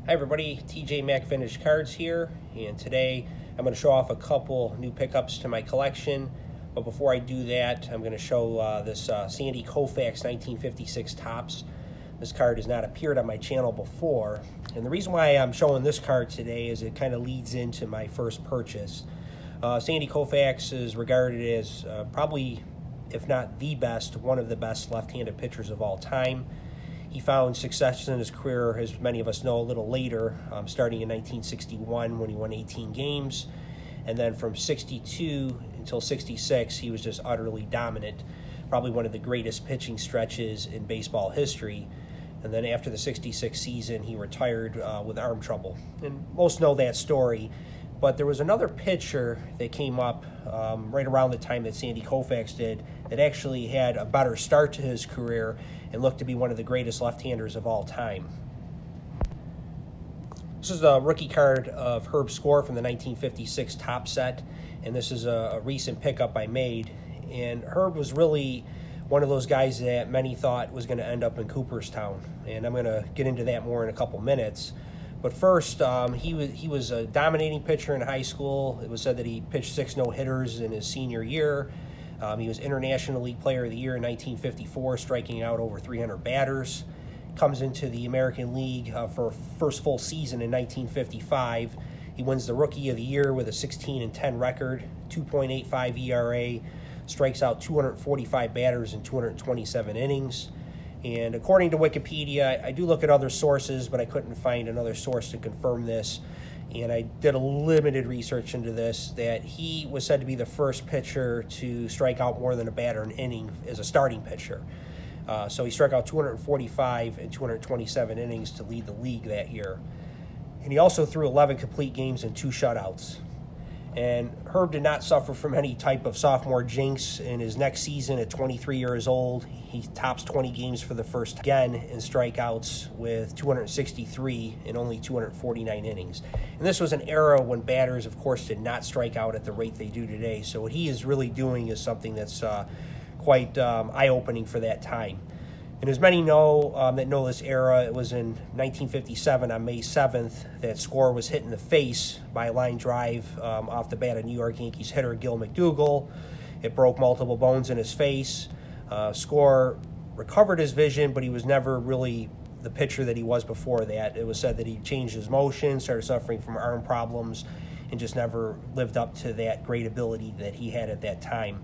Hi everybody, TJ Mac Vintage Cards here, and today I'm going to show off a couple new pickups to my collection. But before I do that, I'm going to show this Sandy Koufax 1956 Topps. This card has not appeared on my channel before, and the reason why I'm showing this card today is it kind of leads into my first purchase. Sandy Koufax is regarded as probably, if not the best, one of the best left-handed pitchers of all time. He found success in his career, as many of us know, a little later, starting in 1961 when he won 18 games. And then from 62 until 66, he was just utterly dominant. Probably one of the greatest pitching stretches in baseball history. And then after the 66 season, he retired with arm trouble. And most know that story. But there was another pitcher that came up right around the time that Sandy Koufax did that actually had a better start to his career and looked to be one of the greatest left-handers of all time. This is a rookie card of Herb Score from the 1956 Topps set, and this is a recent pickup I made. And Herb was really one of those guys that many thought was going to end up in Cooperstown, and I'm going to get into that more in a couple minutes. But first, he was a dominating pitcher in high school. It was said that he pitched 6 no-hitters in his senior year. He was International League Player of the Year in 1954, striking out over 300 batters. Comes into the American League for first full season in 1955. He wins the Rookie of the Year with a 16-10 record, 2.85 ERA, strikes out 245 batters in 227 innings. And according to Wikipedia, I do look at other sources, but I couldn't find another source to confirm this. And I did a limited research into this, that he was said to be the first pitcher to strike out more than a batter an inning as a starting pitcher. So he struck out 245 in 227 innings to lead the league that year. And he also threw 11 complete games and 2 shutouts. And Herb did not suffer from any type of sophomore jinx. In his next season at 23 years old, he tops 20 games for the first again in strikeouts with 263 in only 249 innings. And this was an era when batters, of course, did not strike out at the rate they do today. So what he is really doing is something that's quite eye-opening for that time. And as many know that know this era, it was in 1957 on May 7th that Score was hit in the face by a line drive off the bat of New York Yankees hitter Gil McDougall. It broke multiple bones in his face. Score recovered his vision, but he was never really the pitcher that he was before that. It was said that he changed his motion, started suffering from arm problems, and just never lived up to that great ability that he had at that time.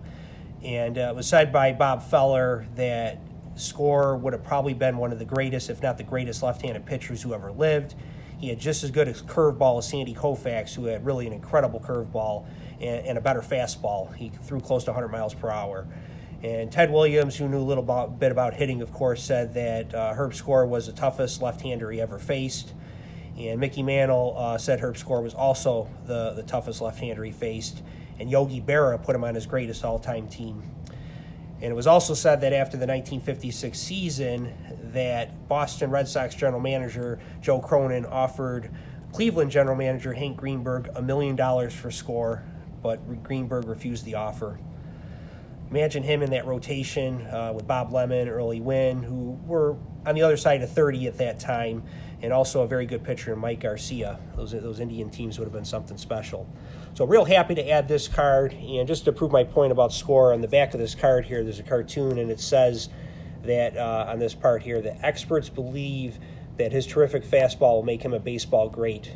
And it was said by Bob Feller that Score would have probably been one of the greatest, if not the greatest, left-handed pitchers who ever lived. He had just as good a curveball as Sandy Koufax, who had really an incredible curveball and a better fastball. He threw close to 100 miles per hour. And Ted Williams, who knew a little bit about hitting, of course, said that Herb Score was the toughest left-hander he ever faced. And Mickey Mantle said Herb Score was also the toughest left-hander he faced. And Yogi Berra put him on his greatest all-time team. And it was also said that after the 1956 season that Boston Red Sox general manager Joe Cronin offered Cleveland general manager Hank Greenberg $1 million for Score, but Greenberg refused the offer. Imagine him in that rotation with Bob Lemon, Early Wynn, who were on the other side of 30 at that time, and also a very good pitcher in Mike Garcia. Those Indian teams would have been something special. So real happy to add this card. And just to prove my point about Score, on the back of this card here, there's a cartoon, and it says that on this part here, that experts believe that his terrific fastball will make him a baseball great.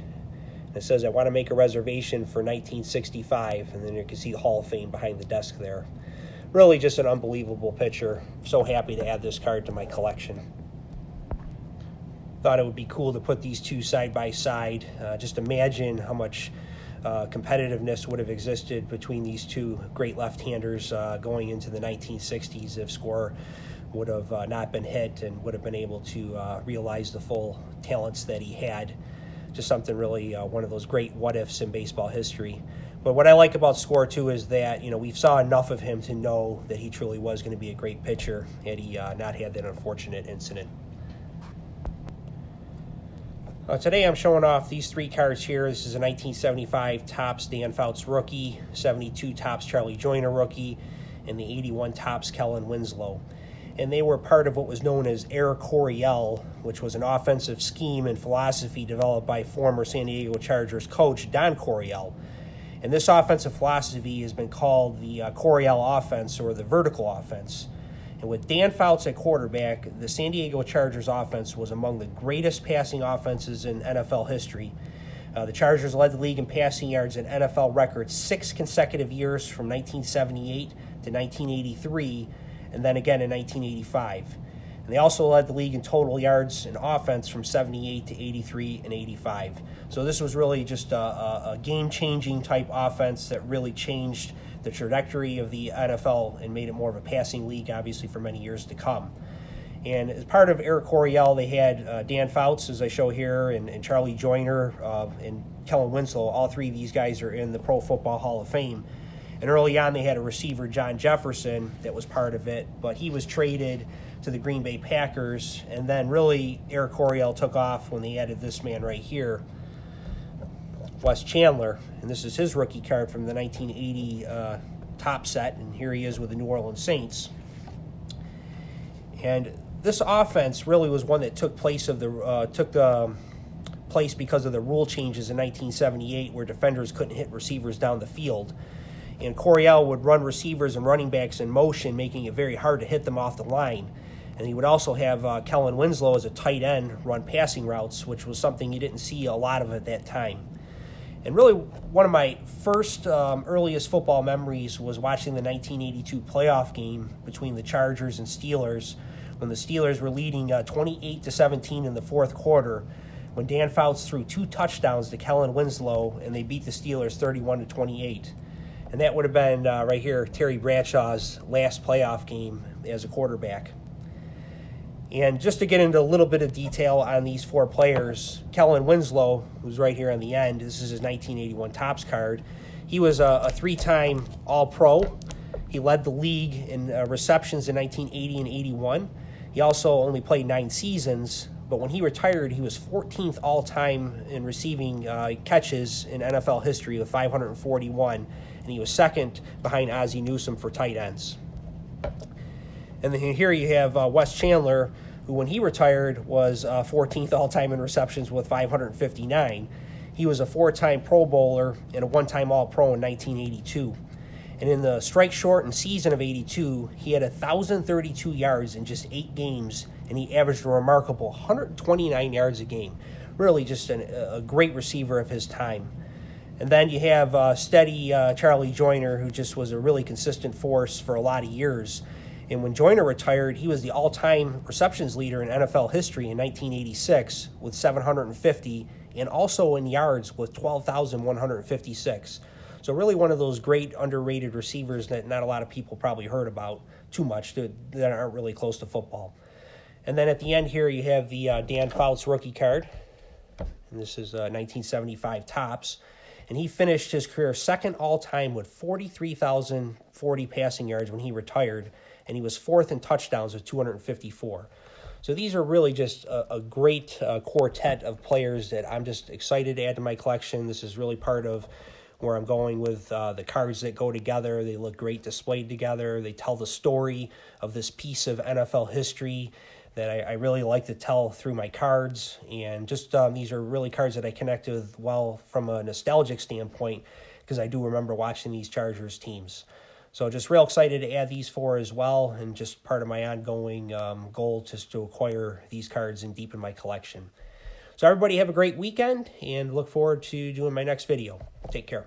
And it says, I want to make a reservation for 1965, and then you can see the Hall of Fame behind the desk there. Really just an unbelievable pitcher. So happy to add this card to my collection. Thought it would be cool to put these two side by side. Just imagine how much competitiveness would have existed between these two great left-handers going into the 1960s if Score would have not been hit and would have been able to realize the full talents that he had. Just something really, one of those great what-ifs in baseball history. But what I like about Score, too, is that, we've saw enough of him to know that he truly was going to be a great pitcher had he not had that unfortunate incident. Today I'm showing off these 3 cards here. This is a 1975 Topps Dan Fouts rookie, 72 Topps Charlie Joyner rookie, and the 81 Topps Kellen Winslow. and they were part of what was known as Air Coryell, which was an offensive scheme and philosophy developed by former San Diego Chargers coach Don Coryell. And this offensive philosophy has been called the Coryell offense, or the vertical offense. And with Dan Fouts at quarterback, the San Diego Chargers offense was among the greatest passing offenses in NFL history. The Chargers led the league in passing yards at NFL record 6 consecutive years from 1978 to 1983, and then again in 1985. And they also led the league in total yards in offense from 78 to 83 and 85. So this was really just a game-changing type offense that really changed the trajectory of the NFL and made it more of a passing league, obviously, for many years to come. And as part of Air Coryell, they had Dan Fouts, as I show here, and Charlie Joyner, and Kellen Winslow. All three of these guys are in the Pro Football Hall of Fame. And early on, they had a receiver, John Jefferson, that was part of it, but he was traded to the Green Bay Packers, and then really Air Coryell took off when they added this man right here, Wes Chandler, and this is his rookie card from the 1980 top set, and here he is with the New Orleans Saints. And this offense really was one that took place because of the rule changes in 1978, where defenders couldn't hit receivers down the field. And Coryell would run receivers and running backs in motion, making it very hard to hit them off the line. And he would also have Kellen Winslow as a tight end run passing routes, which was something you didn't see a lot of at that time. And really, one of my first earliest football memories was watching the 1982 playoff game between the Chargers and Steelers, when the Steelers were leading 28-17 in the fourth quarter, when Dan Fouts threw 2 touchdowns to Kellen Winslow, and they beat the Steelers 31-28. And that would have been right here, Terry Bradshaw's last playoff game as a quarterback. And just to get into a little bit of detail on these 4 players, Kellen Winslow, who's right here on the end, this is his 1981 Topps card. He was a 3-time All-Pro. He led the league in receptions in 1980 and 81. He also only played 9 seasons, but when he retired, he was 14th all-time in receiving catches in NFL history with 541, and he was second behind Ozzie Newsome for tight ends. And then here you have Wes Chandler, who when he retired was 14th all-time in receptions with 559. He was a 4-time Pro Bowler and a 1-time All-Pro in 1982. And in the strike-shortened season of 82, he had 1,032 yards in just 8 games, and he averaged a remarkable 129 yards a game. Really just a great receiver of his time. And then you have steady Charlie Joyner, who just was a really consistent force for a lot of years. And when Joyner retired, he was the all-time receptions leader in NFL history in 1986 with 750, and also in yards with 12,156. So really one of those great underrated receivers that not a lot of people probably heard about too much, that aren't really close to football. And then at the end here, you have the Dan Fouts rookie card. And this is 1975 Topps. And he finished his career second all-time with 43,040 passing yards when he retired. And he was 4th in touchdowns with 254. So these are really just a great quartet of players that I'm just excited to add to my collection. This is really part of where I'm going with the cards that go together. They look great displayed together. They tell the story of this piece of NFL history that I really like to tell through my cards. And just these are really cards that I connect with well from a nostalgic standpoint, because I do remember watching these Chargers teams. So just real excited to add these 4 as well, and just part of my ongoing goal just to acquire these cards and deepen my collection. So everybody have a great weekend, and look forward to doing my next video. Take care.